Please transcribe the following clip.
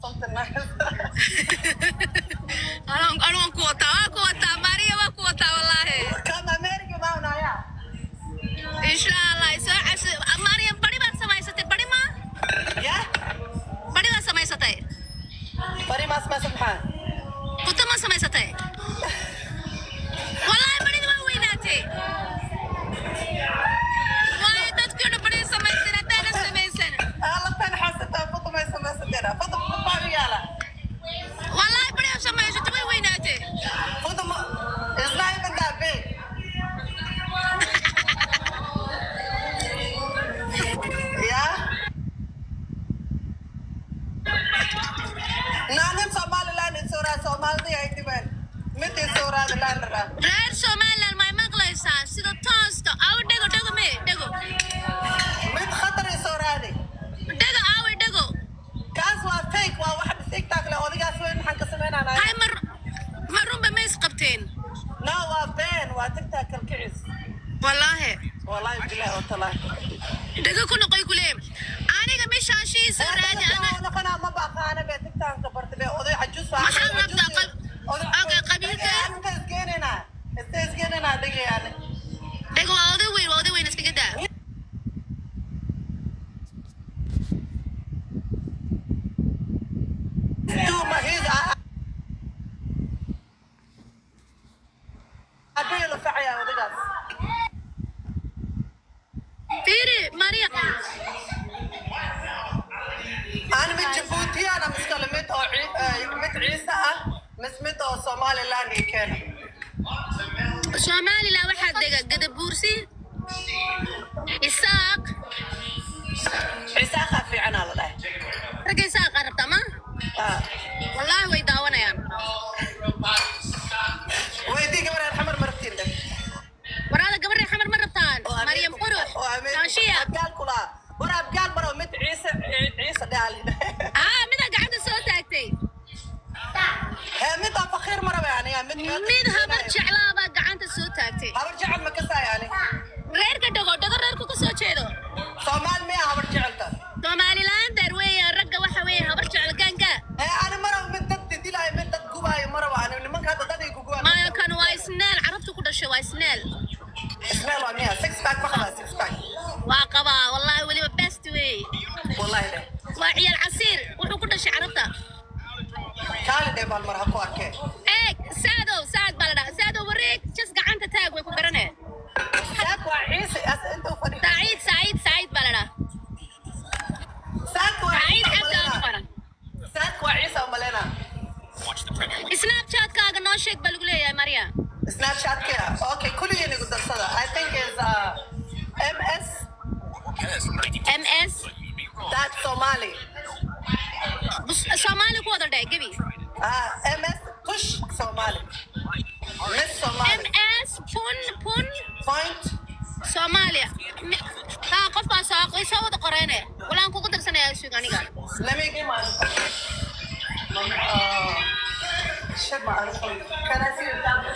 something nice. I don't quota. Maria wa quota wallahi. Come America mauna ya. Inshallah. So Maria badi baat samaysate badi ma? Yeah. Badi baat samaysate. Bari mas subhan. Quta ma samaysate. Wallahi badi ma weynate. Waay dadku badi samaysana tana samaysan. Allah tan hasata futu ma samaysatera. Futu bari yala. Wallahi badi samaysate way weynate. Futu ma is not even that big. Yeah. Nanin Somaliland in Sura Somali ay tiban. Miti Sura the landra. Reer Somaliland may maqlaysa sida toosta aw dhego me dhego. Mid khatar Sura di. Dhego aw dhego. Kaas waa fake waa wax TikTok la odigaas weyn maxaan ka sameynaa hay marumba ma isqabteen. No waa been waa TikTok kalkicis. Wallahi billahi wa ta'ala. dhego ku noqoy kuleem. Aniga mishaashii soo raadi ana qana ma baqaana be TikTok ka bartay be oday ajus waa. Maxaa rabtaa aga qabiilka isgeynana dhigayaan. Dhego waa oday weyn iska gadaa. Tuma hida adil faaya odigaas. Fiiri Maria. أنا من جيبوتي أنا مسكلمت أو مت عيسى مسمت أو صومالي لاني كان. Somali la waxaa dega Gadabuursi. Isaaq. عيسى خافي عنا الله. Rag Isaaq qarabta ma? Wallahi way daawanayaan. ويدي قبل الحمر مرتين ده. Waraada gabar xamar ma rabtaan. Maryam Qurux. Taashiya. قال كلا ورا قال برا مت عيسى دالي. Mida gacanta soo taagtay. مت فخير مرة يعني Mid habar jeclaaba gacanta soo taagtay. هبرجع المكسا يعني. Reerka reerku ka soo jeedo. صومال مية هبرجع لك. Somaliland darweey ragga waxa weey habar jecelkaanka. أنا مرة من ضد دي لا من ضد جواي مرة وأنا من كذا ضد جواي. Ma kan waa isneel carabtu ku dhashay waa isneel. اسمه لو مية 6 باك بخلاص 6 باك. Waa qabaa wallahi waliba best way. والله ده. Waa ciyaal casiir wuxuu ku dhashay carabta. كان ده بالمرة هكو أكيد. Saad baa la dhahaa. Saado wareeg jas gacanta taag way ku garanay. ساك وعيسى أنت وفريق. Said baa la dhahaa. ساك Said وعيسى xagga ugu وملنا. qoran. ساك وعيسى وملنا. Snapchat-kaaga noo sheeg baa lagu leeyahay Maria. سناب شات كده. أوكي كل يوم يقول درسنا. I think is MS. MS That Somali. Somali ku wada dhahay gabi. MS push Somali. Miss Somali. MS pun Point. Somalia. Qof baa soo wada qorayne. Walaan kugu darsanayaa suuganiga. Let me get my. Shit, my. Can I see your tablet?